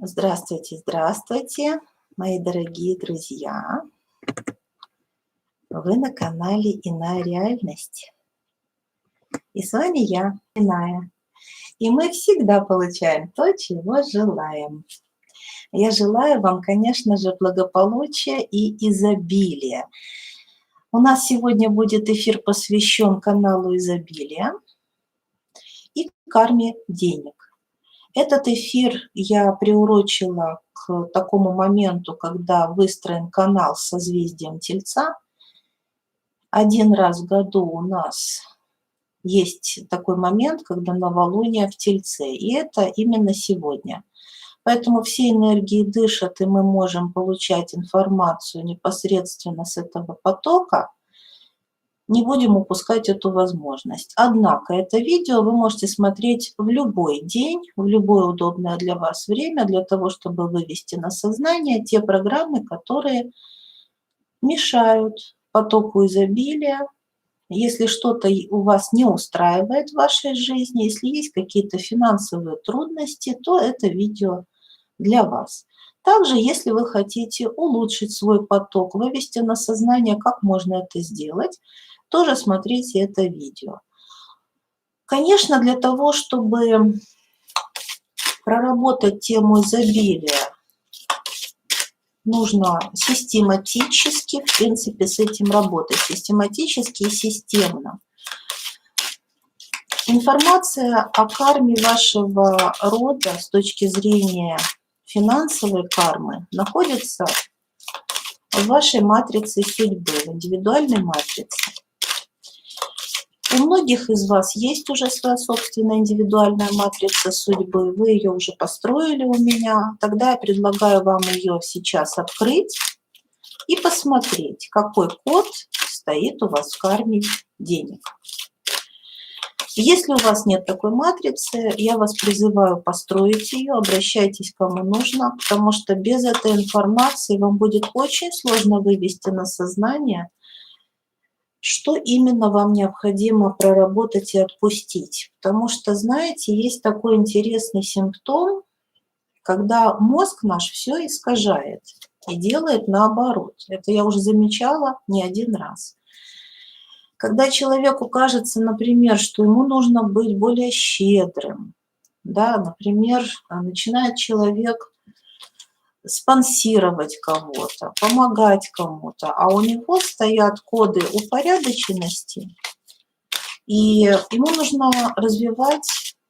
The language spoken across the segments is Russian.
Здравствуйте, здравствуйте, мои дорогие друзья. Вы на канале «Иная реальность». И с вами я, Иная. И мы всегда получаем то, чего желаем. Я желаю вам, конечно же, благополучия и изобилия. У нас сегодня будет эфир, посвящен каналу изобилия и карме денег. Этот эфир я приурочила к такому моменту, когда выстроен канал с созвездием Тельца. Один раз в году у нас есть такой момент, когда новолуние в Тельце, и это именно сегодня. Поэтому все энергии дышат, и мы можем получать информацию непосредственно с этого потока. Не будем упускать эту возможность. Однако это видео вы можете смотреть в любой день, в любое удобное для вас время, для того, чтобы вывести на сознание те программы, которые мешают потоку изобилия. Если что-то у вас не устраивает в вашей жизни, если есть какие-то финансовые трудности, то это видео для вас. Также, если вы хотите улучшить свой поток, вывести на сознание, как можно это сделать, тоже смотрите это видео. Конечно, для того, чтобы проработать тему изобилия, нужно систематически, в принципе, с этим работать, систематически и системно. Информация о карме вашего рода с точки зрения финансовой кармы находится в вашей матрице судьбы, в индивидуальной матрице. У многих из вас есть уже своя собственная индивидуальная матрица судьбы, вы ее уже построили у меня. Тогда я предлагаю вам ее сейчас открыть и посмотреть, какой код стоит у вас в карме денег. Если у вас нет такой матрицы, я вас призываю построить ее, обращайтесь кому нужно, потому что без этой информации вам будет очень сложно вывести на сознание, что именно вам необходимо проработать и отпустить. Потому что, знаете, есть такой интересный симптом, когда мозг наш все искажает и делает наоборот. Это я уже замечала не один раз. Когда человеку кажется, например, что ему нужно быть более щедрым, да, например, начинает человек спонсировать кого-то, помогать кому-то, а у него стоят коды упорядоченности, и ему нужно развивать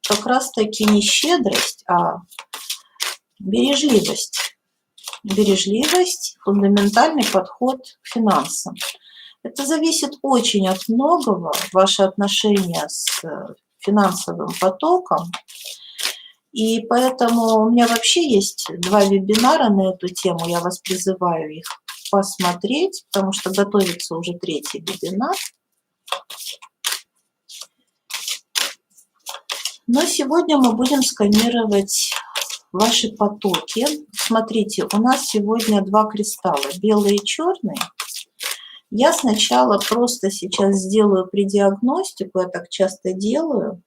как раз-таки не щедрость, а бережливость. Бережливость, фундаментальный подход к финансам. Это зависит очень от многого, ваши отношения с финансовым потоком. И поэтому у меня вообще есть 2 вебинара на эту тему. Я вас призываю их посмотреть, потому что готовится уже 3-й вебинар. Но сегодня мы будем сканировать ваши потоки. Смотрите, у нас сегодня 2 кристалла, белый и черный. Я сначала просто сейчас сделаю предиагностику, я так часто делаю,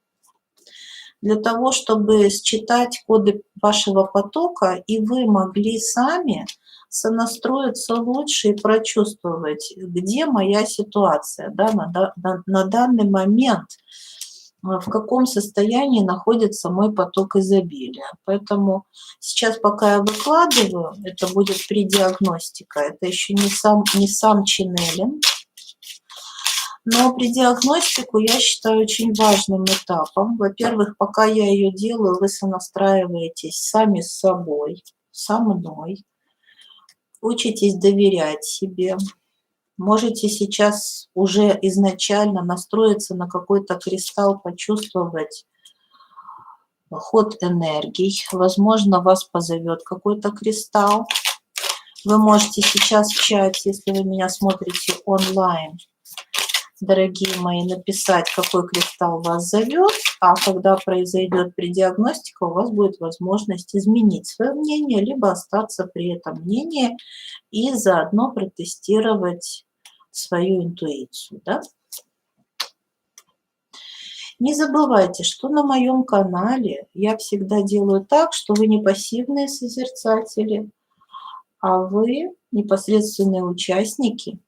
для того, чтобы считать коды вашего потока, и вы могли сами сонастроиться лучше и прочувствовать, где моя ситуация, да, на данный момент, в каком состоянии находится мой поток изобилия. Поэтому сейчас, пока я выкладываю, это будет предиагностика, это еще не сам ченнелинг. Но предиагностику я считаю очень важным этапом. Во-первых, пока я ее делаю, вы сонастраиваетесь сами с собой, со мной, учитесь доверять себе. Можете сейчас уже изначально настроиться на какой-то кристалл, почувствовать ход энергий. Возможно, вас позовет какой-то кристалл. Вы можете сейчас в чате, если вы меня смотрите онлайн, дорогие мои, написать, какой кристалл вас зовет, а когда произойдет предиагностика, у вас будет возможность изменить свое мнение, либо остаться при этом мнении и заодно протестировать свою интуицию. Да? Не забывайте, что на моем канале я всегда делаю так, что вы не пассивные созерцатели, а вы непосредственные участники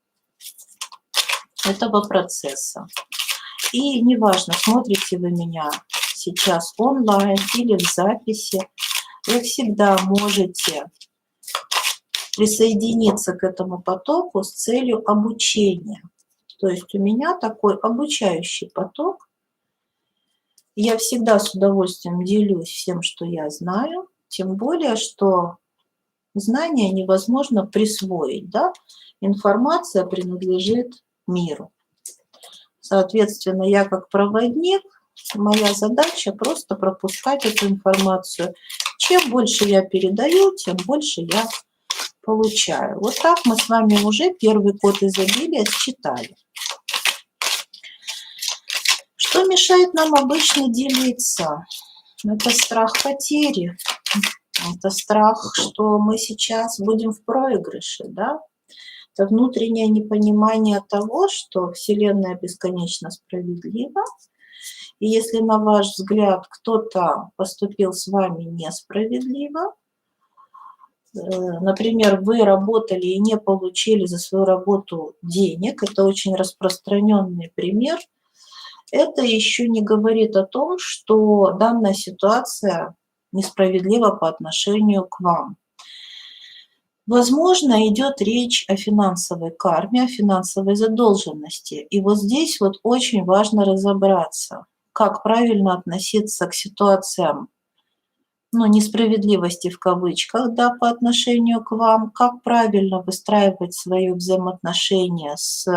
этого процесса. И неважно, смотрите вы меня сейчас онлайн или в записи, вы всегда можете присоединиться к этому потоку с целью обучения. То есть у меня такой обучающий поток. Я всегда с удовольствием делюсь всем, что я знаю, тем более, что знания невозможно присвоить, да? Информация принадлежит миру. Соответственно, я как проводник, моя задача просто пропускать эту информацию. Чем больше я передаю, тем больше я получаю. Вот так мы с вами уже первый код изобилия считали. Что мешает нам обычно делиться? Это страх потери. Это страх, что мы сейчас будем в проигрыше, да? Это внутреннее непонимание того, что Вселенная бесконечно справедлива. И если, на ваш взгляд, кто-то поступил с вами несправедливо, например, вы работали и не получили за свою работу денег, это очень распространенный пример, это еще не говорит о том, что данная ситуация несправедлива по отношению к вам. Возможно, идет речь о финансовой карме, о финансовой задолженности. И вот здесь вот очень важно разобраться, как правильно относиться к ситуациям, ну, несправедливости в кавычках, да, по отношению к вам, как правильно выстраивать свои взаимоотношения с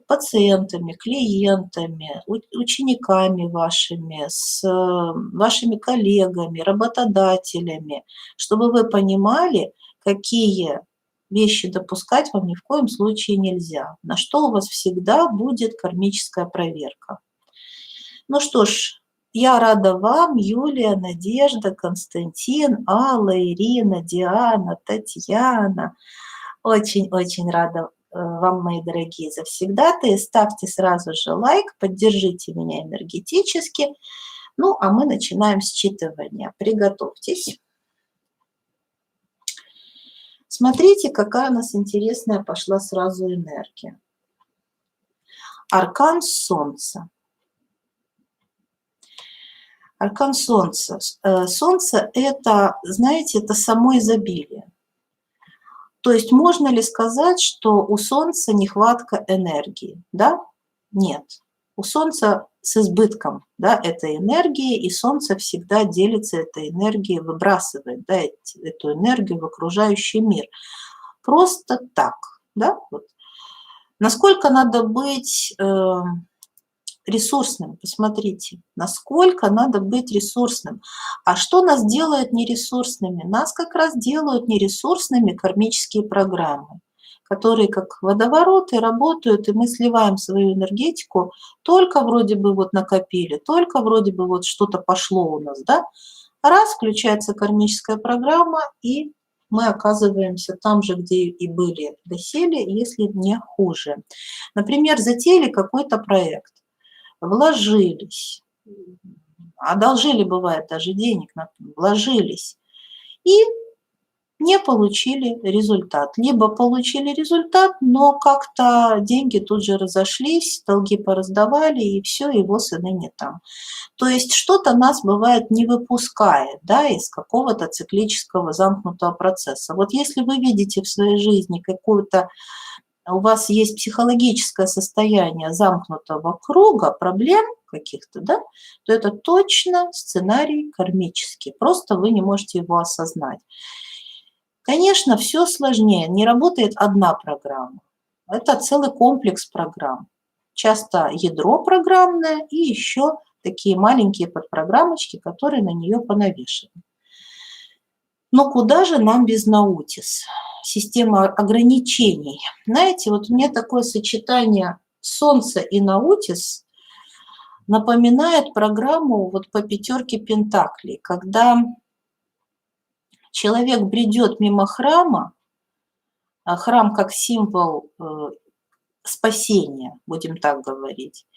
пациентами, клиентами, учениками вашими, с вашими коллегами, работодателями, чтобы вы понимали, какие вещи допускать вам ни в коем случае нельзя, на что у вас всегда будет кармическая проверка. Ну что ж, я рада вам, Юлия, Надежда, Константин, Алла, Ирина, Диана, Татьяна. Очень-очень рада вам, мои дорогие завсегдатаи. Ставьте сразу же лайк, поддержите меня энергетически. Ну, а мы начинаем считывание. Приготовьтесь. Смотрите, какая у нас интересная пошла сразу энергия. Аркан Солнца. Аркан Солнца. Солнце – это, знаете, это само изобилие. То есть можно ли сказать, что у Солнца нехватка энергии? Да? Нет. У Солнца с избытком, да, этой энергии, и Солнце всегда делится этой энергией, выбрасывает, да, эту энергию в окружающий мир. Просто так. Да? Вот. Насколько надо быть ресурсным, посмотрите, насколько надо быть ресурсным. А что нас делает нересурсными? Нас как раз делают нересурсными кармические программы, которые как водовороты работают, и мы сливаем свою энергетику, только вроде бы вот накопили, только вроде бы вот что-то пошло у нас, да? Раз, включается кармическая программа, и мы оказываемся там же, где и были доселе, если не хуже. Например, затеяли какой-то проект, вложились, одолжили, бывает, даже денег, вложились и не получили результат. Либо получили результат, но как-то деньги тут же разошлись, долги пораздавали, и все, его сыны не там. То есть что-то нас, бывает, не выпускает, да, из какого-то циклического замкнутого процесса. Вот если вы видите в своей жизни какую-то, у вас есть психологическое состояние замкнутого круга, проблем каких-то, да, то это точно сценарий кармический, просто вы не можете его осознать. Конечно, все сложнее, не работает одна программа, это целый комплекс программ. Часто ядро программное и еще такие маленькие подпрограммочки, которые на нее понавешены. Но куда же нам без Наутис? Система ограничений. Знаете, вот мне такое сочетание Солнца и Наутис напоминает программу вот по пятерке пентаклей, когда человек бредет мимо храма, а храм как символ спасения, будем так говорить,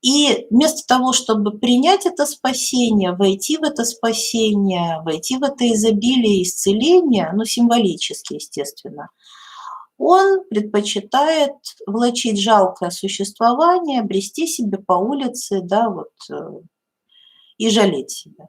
И вместо того, чтобы принять это спасение, войти в это спасение, войти в это изобилие исцеления, ну, символически, естественно, он предпочитает влачить жалкое существование, брести себе по улице, да, вот, и жалеть себя.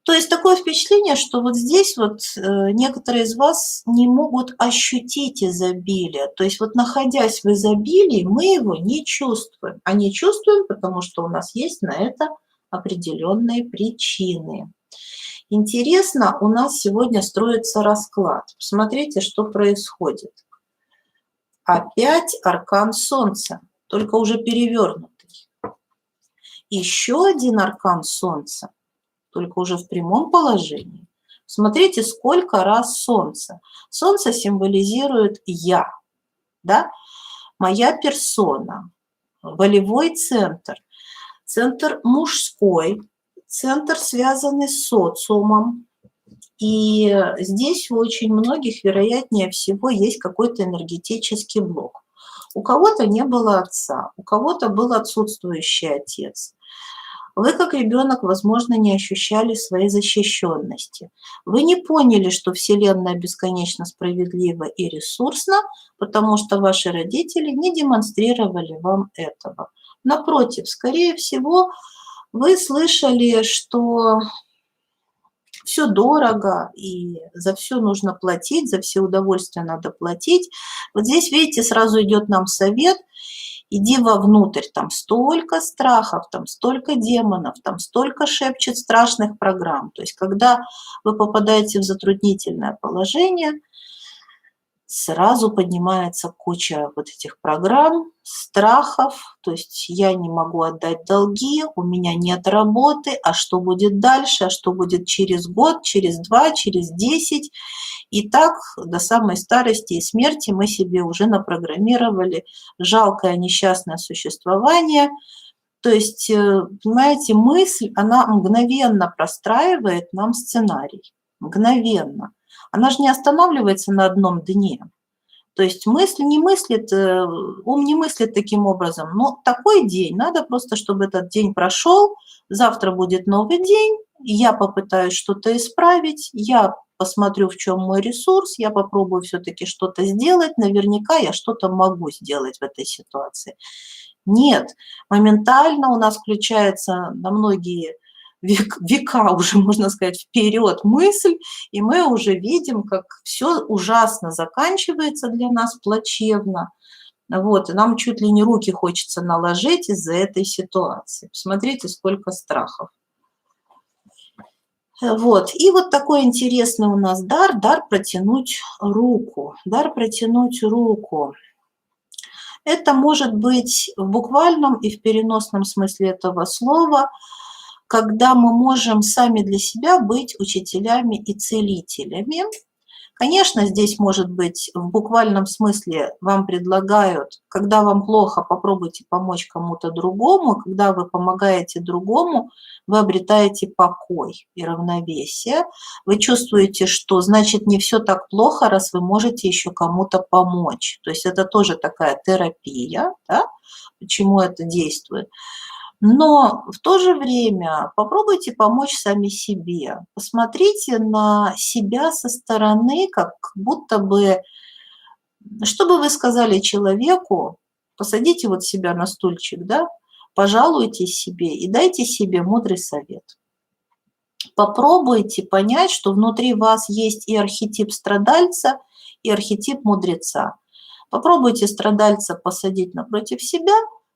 То есть такое впечатление, что вот здесь вот некоторые из вас не могут ощутить изобилие. То есть вот находясь в изобилии, мы его не чувствуем. А не чувствуем, потому что у нас есть на это определенные причины. Интересно, у нас сегодня строится расклад. Посмотрите, что происходит. Опять аркан Солнца, только уже перевернутый. Еще один аркан Солнца, только уже в прямом положении. Смотрите, сколько раз Солнце. Солнце символизирует я, да? Моя персона, волевой центр, центр мужской, центр, связанный с социумом. И здесь у очень многих, вероятнее всего, есть какой-то энергетический блок. У кого-то не было отца, у кого-то был отсутствующий отец. Вы, как ребенок, возможно, не ощущали своей защищенности. Вы не поняли, что Вселенная бесконечно справедлива и ресурсна, потому что ваши родители не демонстрировали вам этого. Напротив, скорее всего, вы слышали, что все дорого, и за все нужно платить, за все удовольствия надо платить. Вот здесь, видите, сразу идет нам совет: иди вовнутрь, там столько страхов, там столько демонов, там столько шепчет страшных программ. То есть когда вы попадаете в затруднительное положение, сразу поднимается куча вот этих программ, страхов, то есть я не могу отдать долги, у меня нет работы, а что будет дальше, а что будет через год, через 2, через 10. И так до самой старости и смерти мы себе уже напрограммировали жалкое несчастное существование. То есть, понимаете, мысль, она мгновенно простраивает нам сценарий, мгновенно. Она же не останавливается на одном дне. То есть мысль не мыслит, ум не мыслит таким образом. Но такой день, надо просто, чтобы этот день прошел, завтра будет новый день, я попытаюсь что-то исправить, я посмотрю, в чем мой ресурс, я попробую все-таки что-то сделать, наверняка я что-то могу сделать в этой ситуации. Нет, моментально у нас включается на многие века уже, можно сказать, вперед мысль, и мы уже видим, как все ужасно заканчивается для нас, плачевно. Вот, и нам чуть ли не руки хочется наложить из-за этой ситуации. Посмотрите, сколько страхов. Вот, и вот такой интересный у нас дар протянуть руку, дар протянуть руку. Это может быть в буквальном и в переносном смысле этого слова, когда мы можем сами для себя быть учителями и целителями. Конечно, здесь может быть в буквальном смысле вам предлагают, когда вам плохо, попробуйте помочь кому-то другому, когда вы помогаете другому, вы обретаете покой и равновесие, вы чувствуете, что значит не все так плохо, раз вы можете еще кому-то помочь. То есть это тоже такая терапия, да? Почему это действует. Но в то же время попробуйте помочь сами себе. Посмотрите на себя со стороны, как будто бы, что бы вы сказали человеку, посадите вот себя на стульчик, да, пожалуйтесь себе и дайте себе мудрый совет. Попробуйте понять, что внутри вас есть и архетип страдальца, и архетип мудреца. Попробуйте страдальца посадить напротив себя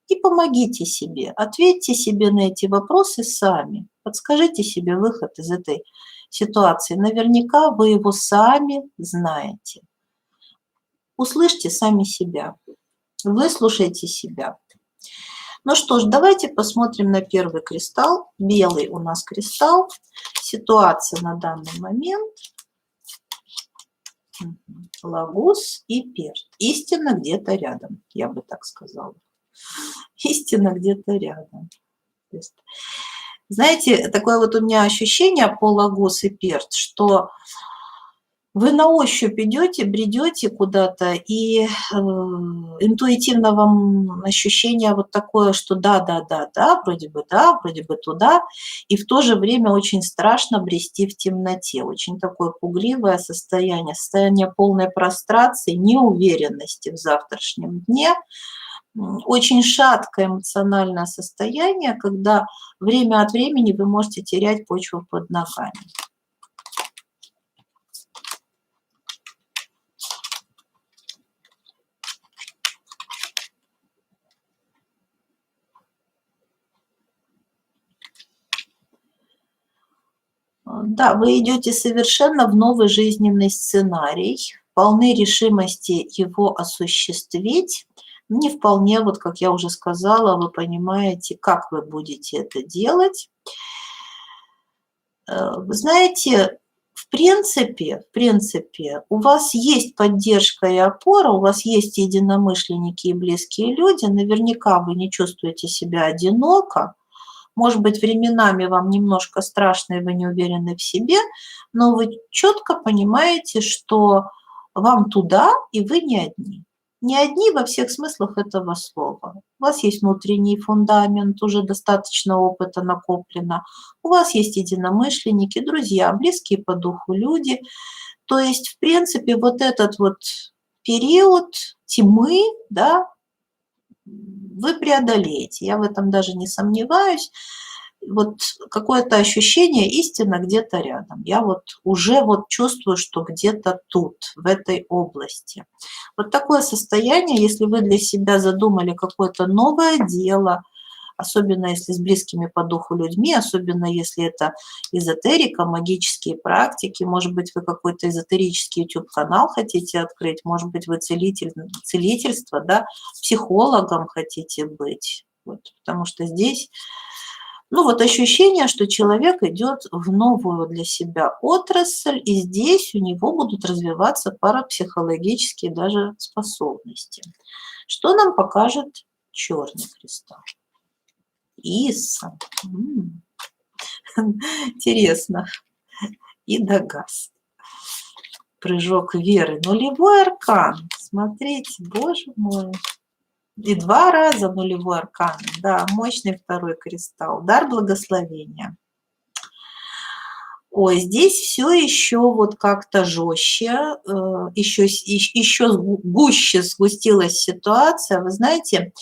и помогите себе, ответьте себе на эти вопросы сами, подскажите себе выход из этой ситуации. Наверняка вы его сами знаете. Услышьте сами себя, выслушайте себя. Ну что ж, давайте посмотрим на первый кристалл. Белый у нас кристалл. Ситуация на данный момент. Лагус и перст. Истина где-то рядом, я бы так сказала. Истина где-то рядом. То есть, знаете, такое вот у меня ощущение по лагус и перст, что Вы на ощупь идете, бредете куда-то, и интуитивно вам ощущение вот такое, что да, вроде бы туда, и в то же время очень страшно брести в темноте. Очень такое пугливое состояние полной прострации, неуверенности в завтрашнем дне, очень шаткое эмоциональное состояние, когда время от времени вы можете терять почву под ногами. Да, вы идете совершенно в новый жизненный сценарий, полны решимости его осуществить. Не вполне, вот как я уже сказала, вы понимаете, как вы будете это делать. Вы знаете, в принципе, у вас есть поддержка и опора, у вас есть единомышленники и близкие люди. Наверняка вы не чувствуете себя одиноко. Может быть, временами вам немножко страшно, и вы не уверены в себе, но вы четко понимаете, что вам туда, и вы не одни. Не одни во всех смыслах этого слова. У вас есть внутренний фундамент, уже достаточно опыта накоплено. У вас есть единомышленники, друзья, близкие по духу люди. То есть, в принципе, вот этот вот период тьмы, да, вы преодолеете. Я в этом даже не сомневаюсь. Вот какое-то ощущение истина где-то рядом. Я вот уже вот чувствую, что где-то тут, в этой области. Вот такое состояние, если вы для себя задумали какое-то новое дело, особенно если с близкими по духу людьми, особенно если это эзотерика, магические практики, может быть, вы какой-то эзотерический YouTube-канал хотите открыть, может быть, вы целительство, да, психологом хотите быть, вот, потому что здесь, ну вот ощущение, что человек идет в новую для себя отрасль, и здесь у него будут развиваться парапсихологические даже способности. Что нам покажет черный кристалл? Иса. Интересно. И Дагас. Прыжок веры. Нулевой аркан. Смотрите, боже мой. И 2 раза нулевой аркан. Да, мощный второй кристалл. Дар благословения. Ой, здесь все еще вот как-то жестче, еще гуще сгустилась ситуация. Вы знаете,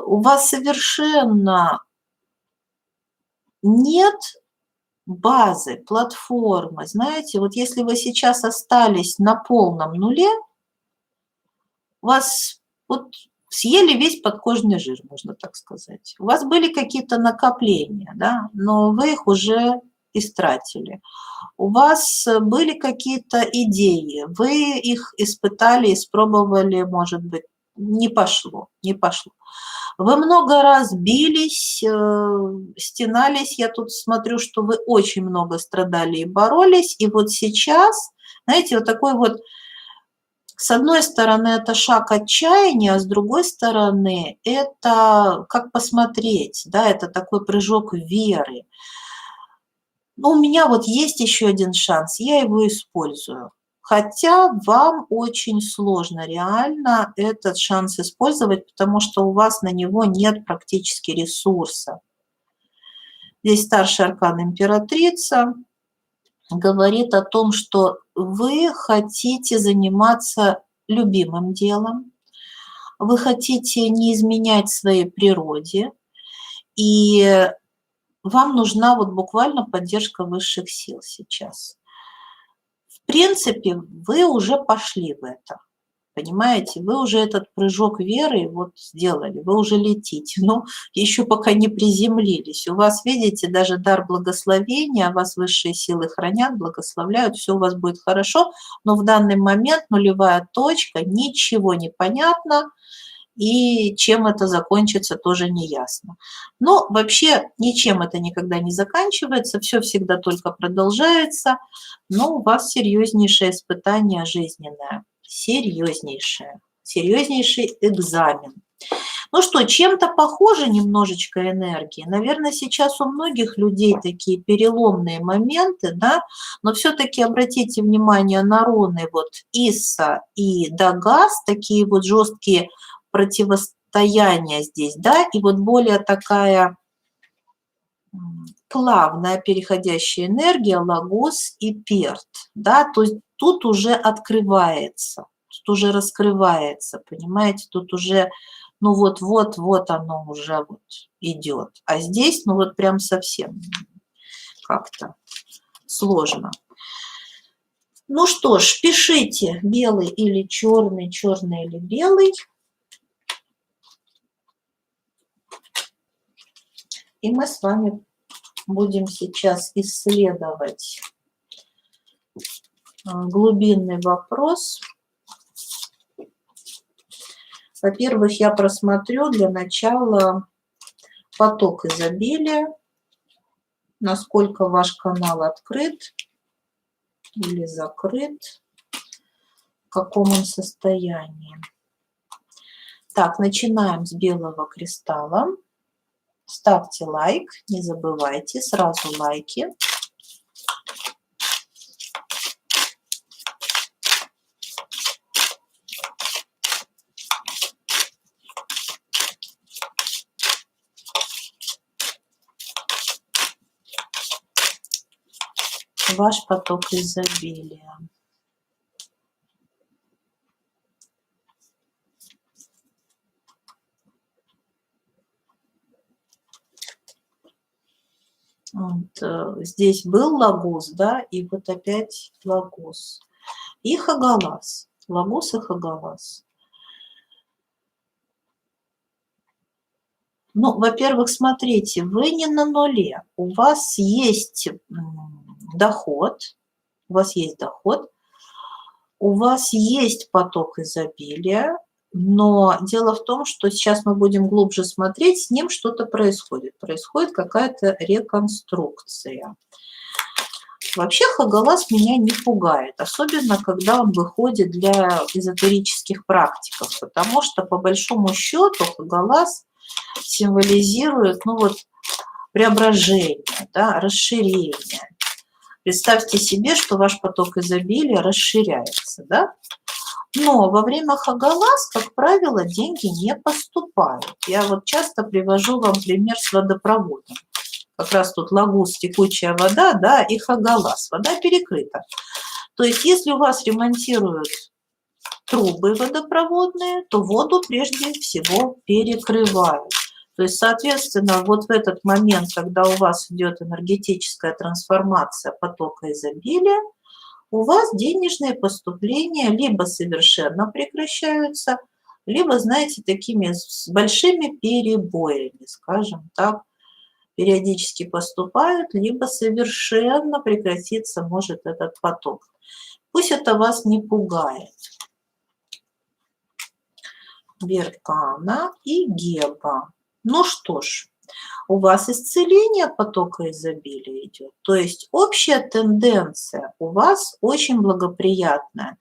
у вас совершенно нет базы, платформы. Знаете, вот если вы сейчас остались на полном нуле, вас вот съели весь подкожный жир, можно так сказать. У вас были какие-то накопления, да, но вы их уже истратили. У вас были какие-то идеи, вы их испытали, испробовали, может быть, не пошло, не пошло. Вы много раз бились, стенались. Я тут смотрю, что вы очень много страдали и боролись. И вот сейчас, знаете, вот такой вот, с одной стороны, это шаг отчаяния, а с другой стороны, это как посмотреть, да, это такой прыжок веры. Но у меня вот есть еще один шанс, я его использую. Хотя вам очень сложно реально этот шанс использовать, потому что у вас на него нет практически ресурса. Здесь старший аркан императрица говорит о том, что вы хотите заниматься любимым делом, вы хотите не изменять своей природе, и вам нужна вот буквально поддержка высших сил сейчас. В принципе, вы уже пошли в это, понимаете? Вы уже этот прыжок веры вот сделали, вы уже летите, но еще пока не приземлились. У вас, видите, даже дар благословения, вас высшие силы хранят, благословляют, все у вас будет хорошо, но в данный момент нулевая точка, ничего не понятно, и чем это закончится, тоже не ясно. Но вообще ничем это никогда не заканчивается, все всегда только продолжается, но у вас серьезнейшее испытание жизненное, серьезнейшее, серьезнейший экзамен. Ну что, чем-то похоже немножечко энергии. Наверное, сейчас у многих людей такие переломные моменты, да, но все-таки обратите внимание на руны вот Исса и Дагас, такие вот жесткие противостояния здесь, да, и вот более такая плавная переходящая энергия Лагос и Перт, да, то есть тут уже открывается, тут уже раскрывается, понимаете, тут уже, ну вот оно уже вот идет, а здесь, ну вот прям совсем как-то сложно. Ну что ж, пишите белый или черный, черный или белый. И мы с вами будем сейчас исследовать глубинный вопрос. Во-первых, я просмотрю для начала поток изобилия, насколько ваш канал открыт или закрыт, в каком он состоянии. Так, начинаем с белого кристалла. Ставьте лайк, не забывайте, сразу лайки. Ваш поток изобилия. Вот, здесь был Лагос, да, и вот опять Лагос. И Хагалас. Лагос и Хагалас. Ну, во-первых, смотрите, вы не на нуле. У вас есть доход, у вас есть доход, у вас есть поток изобилия, но дело в том, что сейчас мы будем глубже смотреть, с ним что-то происходит. Происходит какая-то реконструкция. Вообще Хагалас меня не пугает, особенно когда он выходит для эзотерических практиков, потому что по большому счету Хагалас символизирует, ну вот, преображение, да, расширение. Представьте себе, что ваш поток изобилия расширяется, да? Но во время Хагалас, как правило, деньги не поступают. Я вот часто привожу вам пример с водопроводом. Как раз тут Лагус, текучая вода, да, и Хагалас. Вода перекрыта. То есть если у вас ремонтируют трубы водопроводные, то воду прежде всего перекрывают. То есть, соответственно, вот в этот момент, когда у вас идет энергетическая трансформация потока изобилия, у вас денежные поступления либо совершенно прекращаются, либо, знаете, такими с большими перебоями, скажем так, периодически поступают, либо совершенно прекратиться может этот поток. Пусть это вас не пугает. Беркана и Геба. Ну что ж, у вас исцеление потока изобилия идет. То есть общая тенденция у вас очень благоприятная.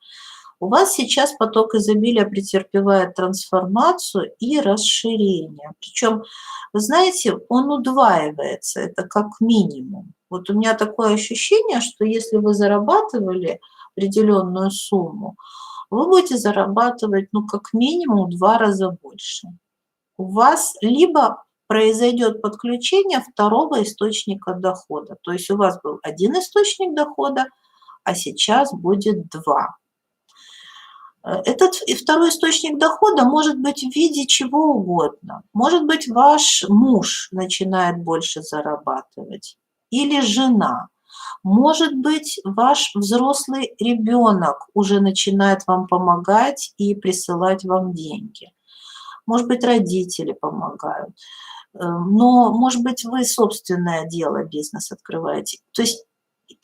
У вас сейчас поток изобилия претерпевает трансформацию и расширение. Причем, вы знаете, он удваивается, это как минимум. Вот у меня такое ощущение, что если вы зарабатывали определенную сумму, вы будете зарабатывать, ну, как минимум в 2 раза больше. У вас либо произойдет подключение второго источника дохода. То есть у вас был один источник дохода, а сейчас будет 2. Этот второй источник дохода может быть в виде чего угодно. Может быть, ваш муж начинает больше зарабатывать или жена. Может быть, ваш взрослый ребенок уже начинает вам помогать и присылать вам деньги. Может быть, родители помогают. Но, может быть, вы собственное дело, бизнес открываете. То есть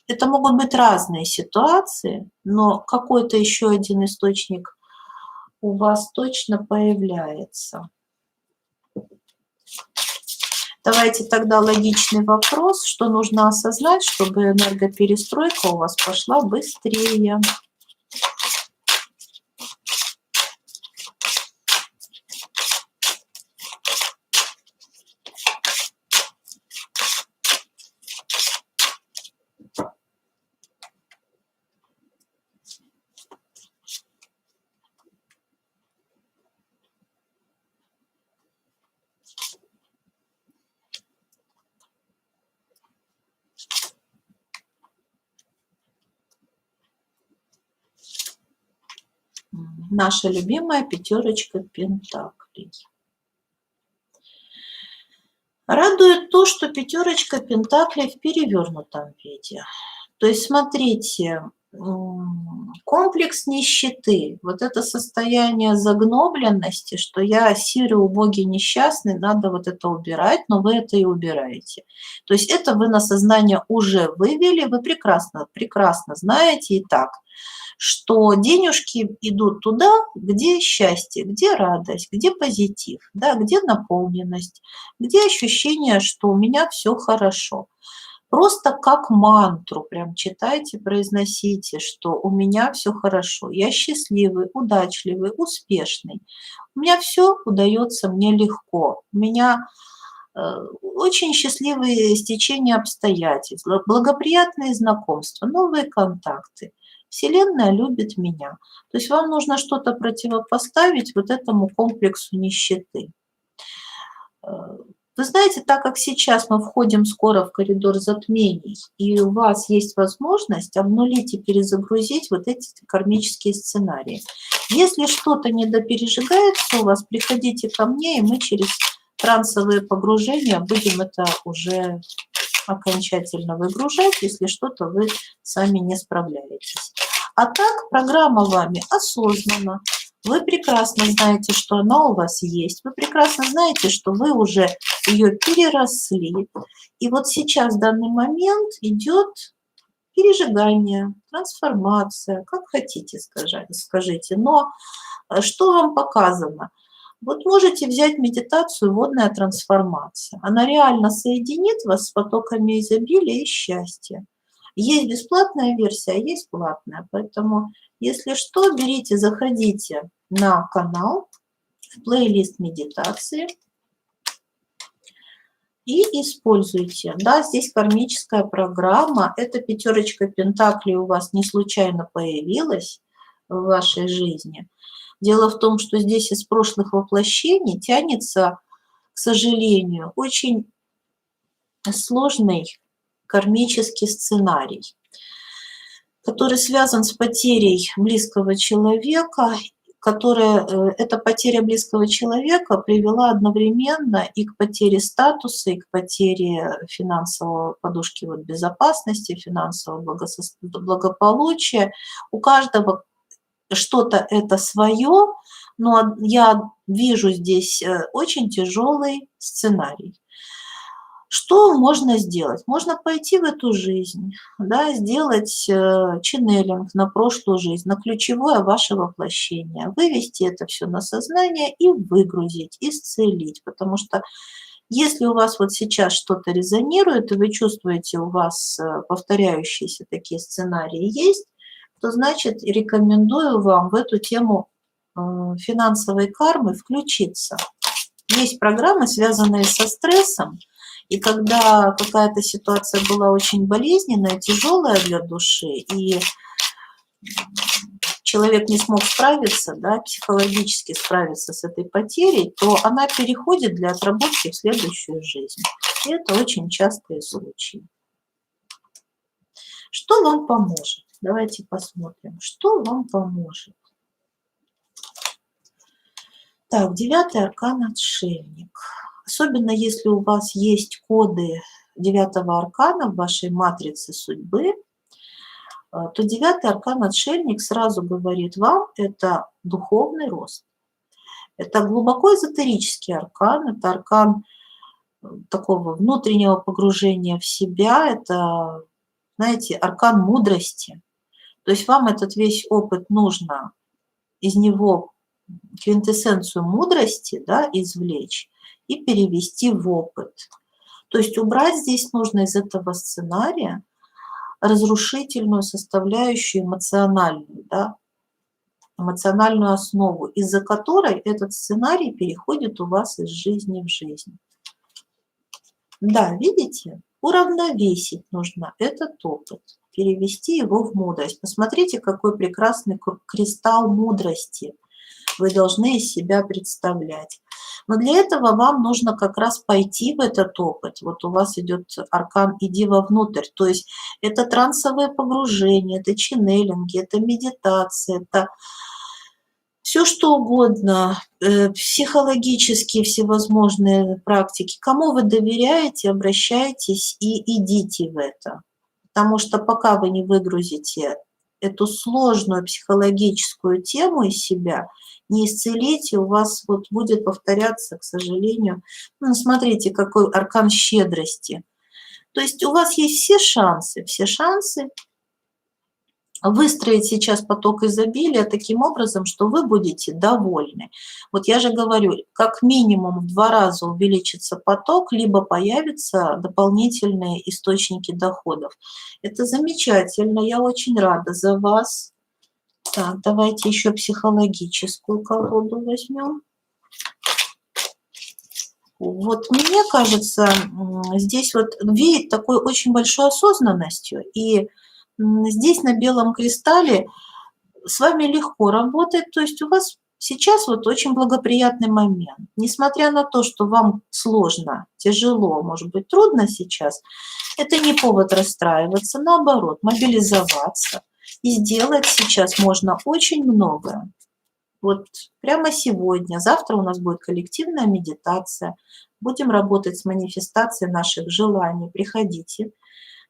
это могут быть разные ситуации, но какой-то еще один источник у вас точно появляется. Давайте тогда логичный вопрос, что нужно осознать, чтобы энергоперестройка у вас пошла быстрее. наша любимая пятерочка пентаклей. Радует то, что пятерочка пентаклей в перевернутом виде. То есть, смотрите, комплекс нищеты, вот это состояние загнобленности, что я сирый, убогий, несчастный, надо вот это убирать, но вы это и убираете. То есть это вы на сознание уже вывели, вы прекрасно знаете и так, что денежки идут туда, где счастье, где радость, где позитив, да, где наполненность, где ощущение, что у меня все хорошо. Просто как мантру прям читайте, произносите, что у меня все хорошо, я счастливый, удачливый, успешный. У меня все удается мне легко. У меня очень счастливые стечения обстоятельств, благоприятные знакомства, новые контакты. Вселенная любит меня. То есть вам нужно что-то противопоставить вот этому комплексу нищеты. Вы знаете, так как сейчас мы входим скоро в коридор затмений, и у вас есть возможность обнулить и перезагрузить вот эти кармические сценарии. Если что-то недопережигается у вас, приходите ко мне, и мы через трансовые погружения будем это уже окончательно выгружать, если что-то вы сами не справляетесь. А так программа вами осознанна. Вы прекрасно знаете, что она у вас есть. Вы прекрасно знаете, что вы уже ее переросли. И вот сейчас, в данный момент, идет пережигание, трансформация, как хотите, скажите. Но что вам показано? Вот можете взять медитацию «Водная трансформация». Она реально соединит вас с потоками изобилия и счастья. Есть бесплатная версия, а есть платная. Поэтому, если что, берите, заходите на канал, в плейлист медитации и используйте. Да, здесь кармическая программа. Эта пятерочка пентаклей у вас не случайно появилась в вашей жизни. Дело в том, что здесь из прошлых воплощений тянется, к сожалению, очень сложный кармический сценарий, который связан с потерей близкого человека, эта потеря близкого человека привела одновременно и к потере статуса, и к потере финансового подушки безопасности, финансового благополучия. У каждого что-то это свое, но я вижу здесь очень тяжелый сценарий. Что можно сделать? Можно пойти в эту жизнь, да, сделать ченнелинг на прошлую жизнь, на ключевое ваше воплощение, вывести это все на сознание и выгрузить, исцелить. Потому что если у вас вот сейчас что-то резонирует, и вы чувствуете, у вас повторяющиеся такие сценарии есть, то значит рекомендую вам в эту тему финансовой кармы включиться. Есть программы, связанные со стрессом, и когда какая-то ситуация была очень болезненная, тяжелая для души, и человек не смог справиться, да, психологически справиться с этой потерей, то она переходит для отработки в следующую жизнь. И это очень частые случаи. Что вам поможет? Давайте посмотрим, что вам поможет. Так, 9-й аркан «Отшельник». Особенно если у вас есть коды 9-го аркана в вашей матрице судьбы, то 9-й аркан «Отшельник» сразу говорит вам, это духовный рост. Это глубоко эзотерический аркан, это аркан такого внутреннего погружения в себя, это, знаете, аркан мудрости. То есть вам этот весь опыт нужно из него квинтэссенцию мудрости, да, извлечь и перевести в опыт. То есть убрать здесь нужно из этого сценария разрушительную составляющую эмоциональную, да, эмоциональную основу, из-за которой этот сценарий переходит у вас из жизни в жизнь. Да, видите, уравновесить нужно этот опыт, перевести его в мудрость. Посмотрите, какой прекрасный кристалл мудрости вы должны из себя представлять. Но для этого вам нужно как раз пойти в этот опыт. Вот у вас идет аркан «Иди вовнутрь». То есть это трансовое погружение, это ченнелинги, это медитация, это все что угодно, психологические всевозможные практики. Кому вы доверяете, обращайтесь и идите в это. Потому что пока вы не выгрузите эту сложную психологическую тему из себя, не исцелите, у вас вот будет повторяться, к сожалению. Ну, смотрите, какой аркан щедрости. То есть у вас есть все шансы выстроить сейчас поток изобилия таким образом, что вы будете довольны. Вот я же говорю, как минимум в 2 раза увеличится поток, либо появятся дополнительные источники доходов. Это замечательно, я очень рада за вас. Так, давайте еще психологическую колоду возьмем. Вот мне кажется, здесь вот веет такой очень большой осознанностью, и здесь на белом кристалле с вами легко работать, то есть у вас сейчас вот очень благоприятный момент. Несмотря на то, что вам сложно, тяжело, может быть, трудно сейчас, это не повод расстраиваться, наоборот, мобилизоваться. И сделать сейчас можно очень многое. Вот прямо сегодня, завтра у нас будет коллективная медитация. Будем работать с манифестацией наших желаний. Приходите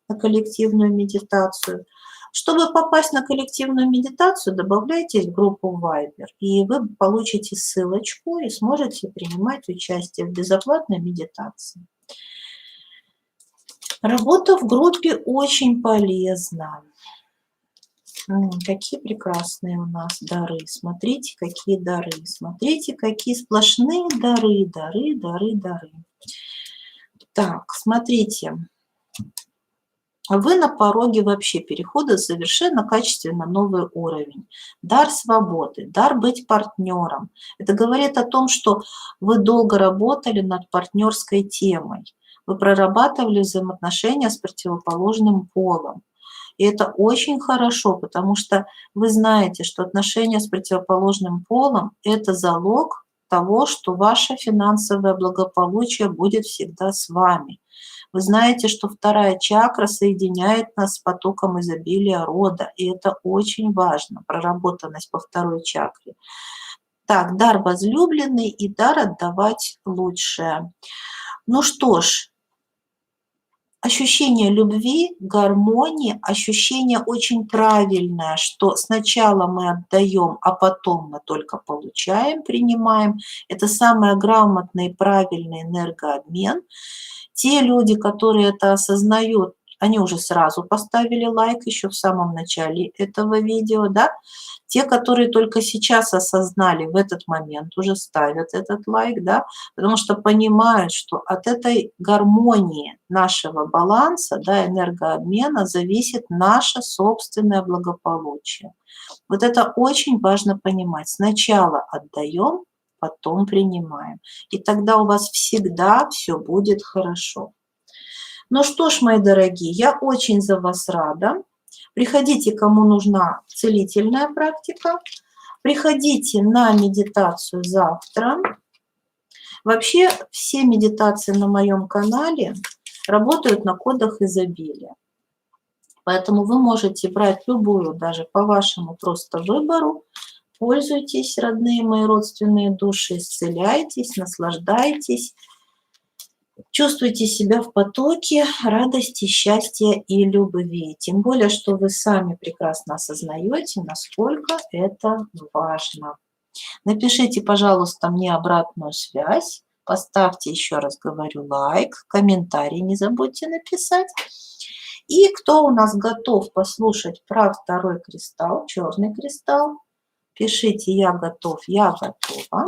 на коллективную медитацию. Чтобы попасть на коллективную медитацию, добавляйтесь в группу Viber, и вы получите ссылочку и сможете принимать участие в безоплатной медитации. Работа в группе очень полезна. Какие прекрасные у нас дары. Смотрите, какие дары. Смотрите, какие сплошные дары, дары, дары, дары. Так, смотрите. Вы на пороге вообще перехода в совершенно качественно новый уровень. Дар свободы, дар быть партнером. Это говорит о том, что вы долго работали над партнерской темой. Вы прорабатывали взаимоотношения с противоположным полом. И это очень хорошо, потому что вы знаете, что отношения с противоположным полом – это залог того, что ваше финансовое благополучие будет всегда с вами. Вы знаете, что вторая чакра соединяет нас с потоком изобилия рода, и это очень важно, проработанность по второй чакре. Так, дар возлюбленный и дар отдавать лучшее. Ну что ж, ощущение любви, гармонии, ощущение очень правильное, что сначала мы отдаем, а потом мы только получаем, принимаем. Это самый грамотный и правильный энергообмен. Те люди, которые это осознают, они уже сразу поставили лайк еще в самом начале этого видео, да. Те, которые только сейчас осознали, в этот момент уже ставят этот лайк, да, потому что понимают, что от этой гармонии нашего баланса, да, энергообмена зависит наше собственное благополучие. Вот это очень важно понимать. Сначала отдаем, потом принимаем. И тогда у вас всегда все будет хорошо. Ну что ж, мои дорогие, я очень за вас рада. Приходите, кому нужна целительная практика. Приходите на медитацию завтра. Вообще все медитации на моем канале работают на кодах изобилия. Поэтому вы можете брать любую, даже по вашему просто выбору. Пользуйтесь, родные мои родственные души, исцеляйтесь, наслаждайтесь. Чувствуйте себя в потоке радости, счастья и любви. Тем более, что вы сами прекрасно осознаете, насколько это важно. Напишите, пожалуйста, мне обратную связь. Поставьте, еще раз говорю, лайк, комментарий не забудьте написать. И кто у нас готов послушать про второй кристалл, черный кристалл, пишите «Я готов», «Я готова».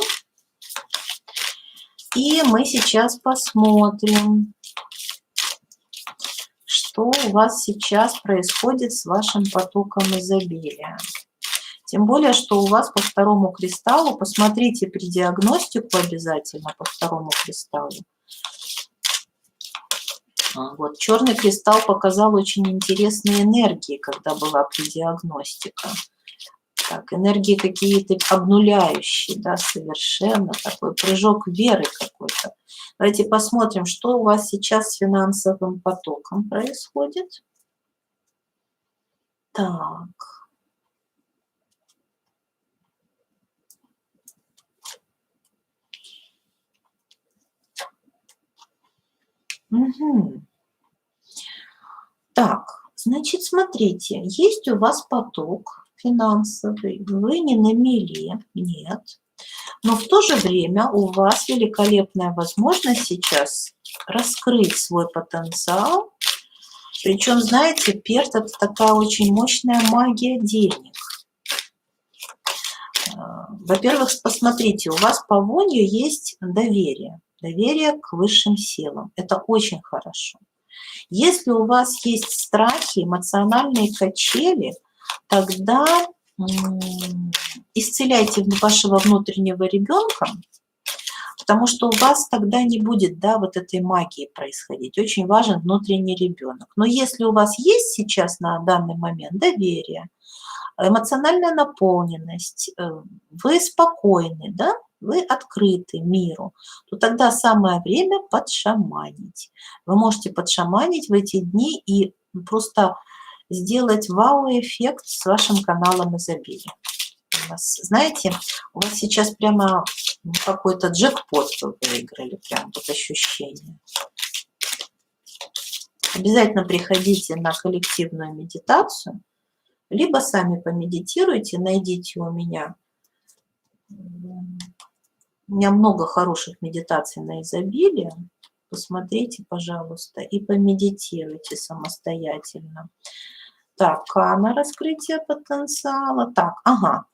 И мы сейчас посмотрим, что у вас сейчас происходит с вашим потоком изобилия. Тем более, что у вас по второму кристаллу, посмотрите при диагностику обязательно по второму кристаллу. Вот, черный кристалл показал очень интересные энергии, когда была предиагностика. Так, энергии какие-то обнуляющие, да, совершенно такой прыжок веры какой-то. Давайте посмотрим, что у вас сейчас с финансовым потоком происходит. Так. Мгм. Так, значит, смотрите, есть у вас поток финансовый, вы не на мели, нет. Но в то же время у вас великолепная возможность сейчас раскрыть свой потенциал. Причем, знаете, перт – это такая очень мощная магия денег. Во-первых, посмотрите, у вас по Вонью есть доверие. Доверие к высшим силам. Это очень хорошо. Если у вас есть страхи, эмоциональные качели, тогда исцеляйте вашего внутреннего ребенка, потому что у вас тогда не будет, да, вот этой магии происходить. Очень важен внутренний ребенок. Но если у вас есть сейчас на данный момент доверие, эмоциональная наполненность, вы спокойны, да, вы открыты миру, то тогда самое время подшаманить. Вы можете подшаманить в эти дни и просто сделать вау-эффект с вашим каналом изобилия. Знаете, у вас сейчас прямо какой-то джекпот вы выиграли, прям вот ощущение. Обязательно приходите на коллективную медитацию, либо сами помедитируйте, найдите у меня. У меня много хороших медитаций на изобилие. Посмотрите, пожалуйста, и помедитируйте самостоятельно. Так, Кана, раскрытие потенциала. Так, ага,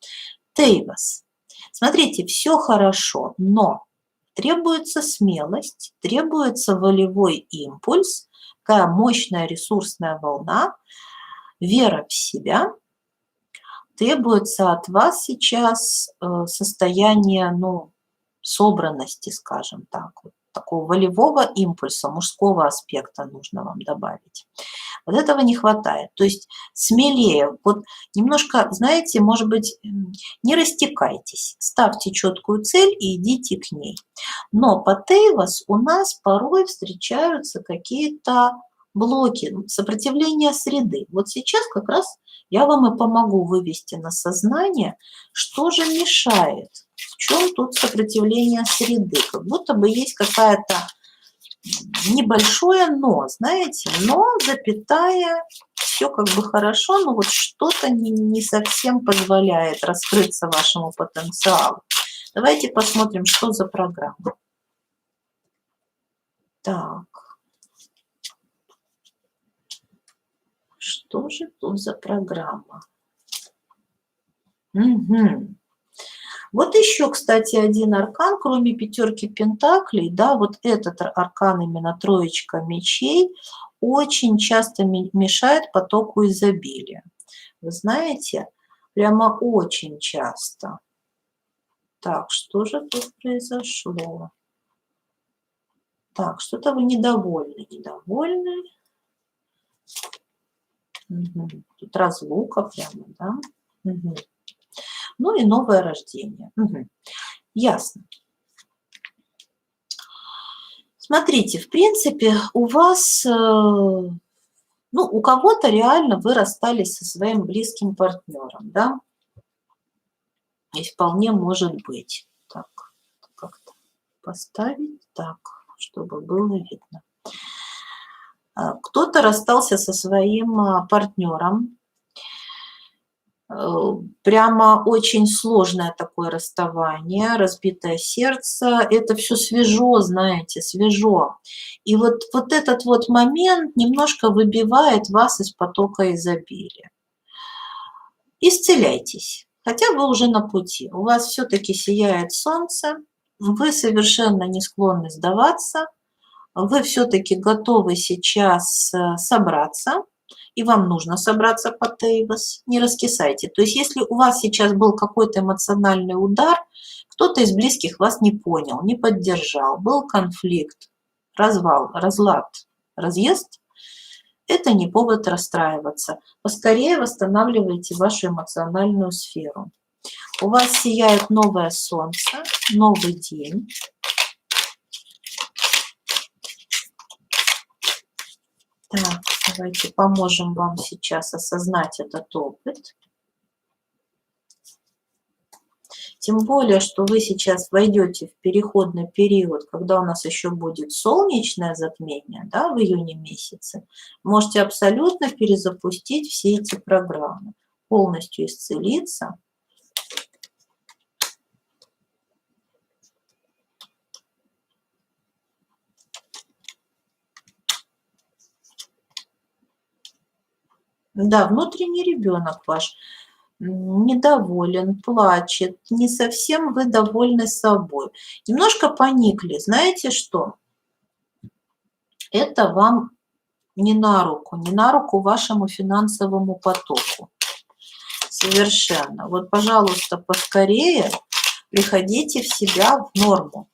Тейвас. Смотрите, все хорошо, но требуется смелость, требуется волевой импульс, такая мощная ресурсная волна, вера в себя. Требуется от вас сейчас состояние, ну, собранности, скажем так, вот такого волевого импульса, мужского аспекта нужно вам добавить. Вот этого не хватает. То есть смелее, вот немножко, знаете, может быть, не растекайтесь, ставьте четкую цель и идите к ней. Но по Тейвас у нас порой встречаются какие-то блоки, сопротивление среды. Вот сейчас как раз я вам и помогу вывести на сознание, что же мешает, в чем тут сопротивление среды. Как будто бы есть какая-то небольшое но, знаете, но, запятая, все как бы хорошо, но вот что-то не совсем позволяет раскрыться вашему потенциалу. Давайте посмотрим, что за программа. Так. Что же тут за программа? Угу. Вот еще, кстати, один аркан, кроме пятерки пентаклей, да, вот этот аркан, именно троечка мечей, очень часто мешает потоку изобилия. Вы знаете, прямо очень часто. Так, что же тут произошло? Так, что-то вы недовольны. Угу. Тут разлука прямо, да? Угу. Ну и новое рождение. Угу. Ясно. Смотрите, в принципе, у вас, ну, у кого-то реально вы расстались со своим близким партнером, да? И вполне может быть. Так, как-то поставить так, чтобы было видно. Кто-то расстался со своим партнером. Прямо очень сложное такое расставание, разбитое сердце. Это все свежо, знаете, свежо. И вот этот вот момент немножко выбивает вас из потока изобилия. Исцеляйтесь, хотя вы уже на пути. У вас все-таки сияет солнце, вы совершенно не склонны сдаваться, вы все-таки готовы сейчас собраться, и вам нужно собраться по Тейвас, не раскисайте. То есть если у вас сейчас был какой-то эмоциональный удар, кто-то из близких вас не понял, не поддержал, был конфликт, развал, разлад, разъезд, это не повод расстраиваться. Поскорее восстанавливайте вашу эмоциональную сферу. У вас сияет новое солнце, новый день. Так, давайте поможем вам сейчас осознать этот опыт. Тем более, что вы сейчас войдете в переходный период, когда у нас еще будет солнечное затмение, да, в июне месяце. Можете абсолютно перезапустить все эти программы, полностью исцелиться. Да, внутренний ребенок ваш недоволен, плачет, не совсем вы довольны собой. Немножко поникли. Знаете что? Это вам не на руку, не на руку вашему финансовому потоку. Совершенно. Вот, пожалуйста, поскорее приходите в себя в норму.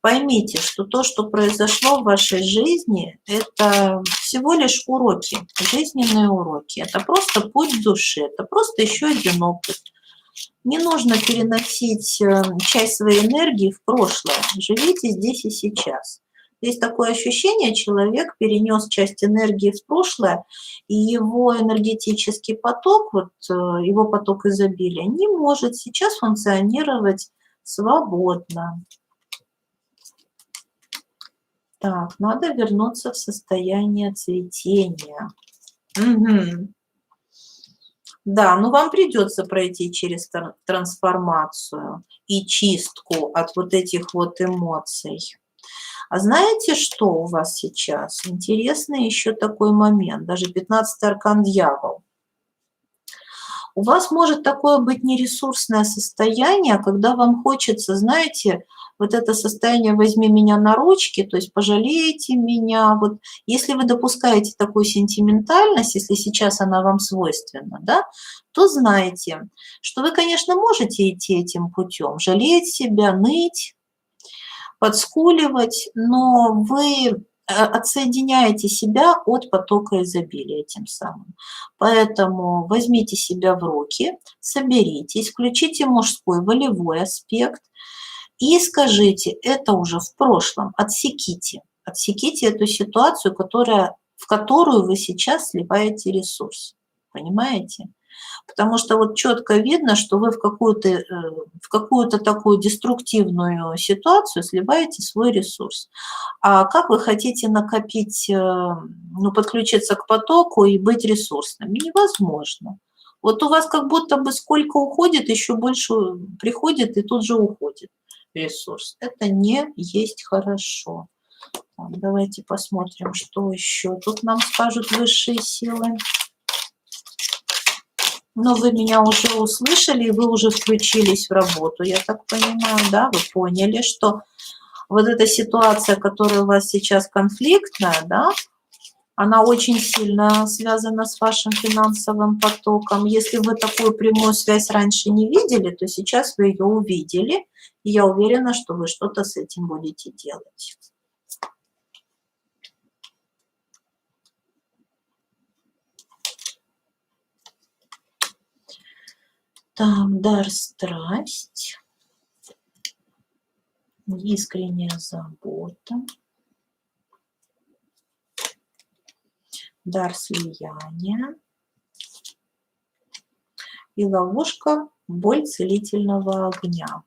Поймите, что то, что произошло в вашей жизни, это всего лишь уроки, жизненные уроки. Это просто путь души, это просто еще один опыт. Не нужно переносить часть своей энергии в прошлое. Живите здесь и сейчас. Есть такое ощущение, человек перенес часть энергии в прошлое, и его энергетический поток, вот его поток изобилия, не может сейчас функционировать свободно. Так, надо вернуться в состояние цветения. Угу. Да, но вам придется пройти через трансформацию и чистку от вот этих вот эмоций. А знаете, что у вас сейчас? Интересный еще такой момент, даже 15-й аркан дьявол. У вас может такое быть нересурсное состояние, когда вам хочется, знаете, вот это состояние «возьми меня на ручки», то есть пожалейте меня. Вот если вы допускаете такую сентиментальность, если сейчас она вам свойственна, да, то знайте, что вы, конечно, можете идти этим путем, жалеть себя, ныть, подскуливать, но вы отсоединяете себя от потока изобилия тем самым. Поэтому возьмите себя в руки, соберитесь, включите мужской волевой аспект и скажите, это уже в прошлом, отсеките. Отсеките эту ситуацию, в которую вы сейчас сливаете ресурс. Понимаете? Потому что вот четко видно, что вы в какую-то такую деструктивную ситуацию сливаете свой ресурс. А как вы хотите накопить, ну, подключиться к потоку и быть ресурсным? Невозможно. Вот у вас как будто бы сколько уходит, еще больше приходит и тут же уходит ресурс. Это не есть хорошо. Так, давайте посмотрим, что еще тут нам скажут высшие силы. Но вы меня уже услышали, и вы уже включились в работу, я так понимаю, да? Вы поняли, что вот эта ситуация, которая у вас сейчас конфликтная, да, она очень сильно связана с вашим финансовым потоком. Если вы такую прямую связь раньше не видели, то сейчас вы ее увидели, и я уверена, что вы что-то с этим будете делать. Так, дар страсть, искренняя забота, дар слияния и ловушка боль целительного огня.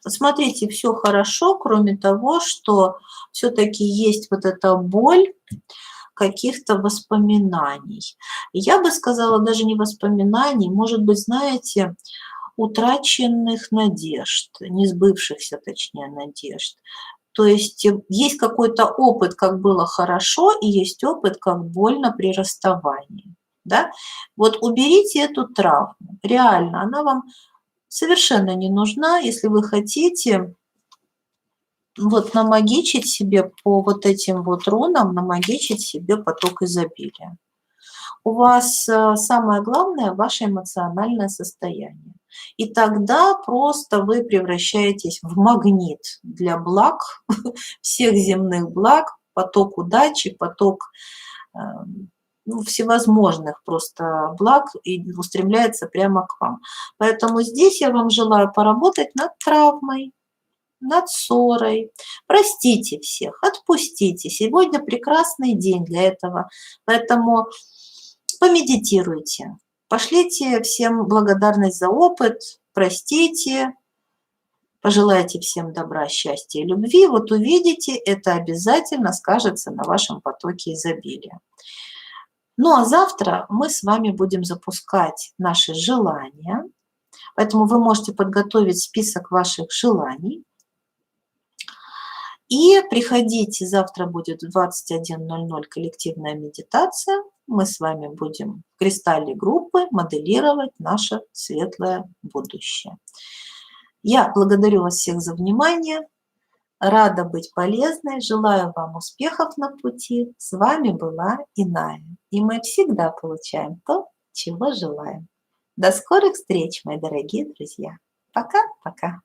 Вот смотрите, все хорошо, кроме того, что все-таки есть вот эта боль каких-то воспоминаний. Я бы сказала, даже не воспоминаний, может быть, знаете, утраченных надежд, не сбывшихся, точнее, надежд. То есть есть какой-то опыт, как было хорошо, и есть опыт, как больно при расставании. Да? Вот уберите эту травму. Реально, она вам совершенно не нужна, если вы хотите вот намагичить себе по вот этим вот рунам, намагичить себе поток изобилия. У вас самое главное ваше эмоциональное состояние. И тогда просто вы превращаетесь в магнит для благ, всех земных благ, поток удачи, поток ну, всевозможных просто благ и устремляется прямо к вам. Поэтому здесь я вам желаю поработать над травмой, над ссорой. Простите всех, отпустите. Сегодня прекрасный день для этого. Поэтому помедитируйте. Пошлите всем благодарность за опыт, простите, Пожелайте всем добра, счастья и любви. Вот увидите, это обязательно скажется на вашем потоке изобилия. Ну а завтра мы с вами будем запускать наши желания. Поэтому вы можете подготовить список ваших желаний. И приходите, завтра будет в 21:00 коллективная медитация. Мы с вами будем в кристалле группы моделировать наше светлое будущее. Я благодарю вас всех за внимание. Рада быть полезной. Желаю вам успехов на пути. С вами была Иная. И мы всегда получаем то, чего желаем. До скорых встреч, мои дорогие друзья. Пока-пока.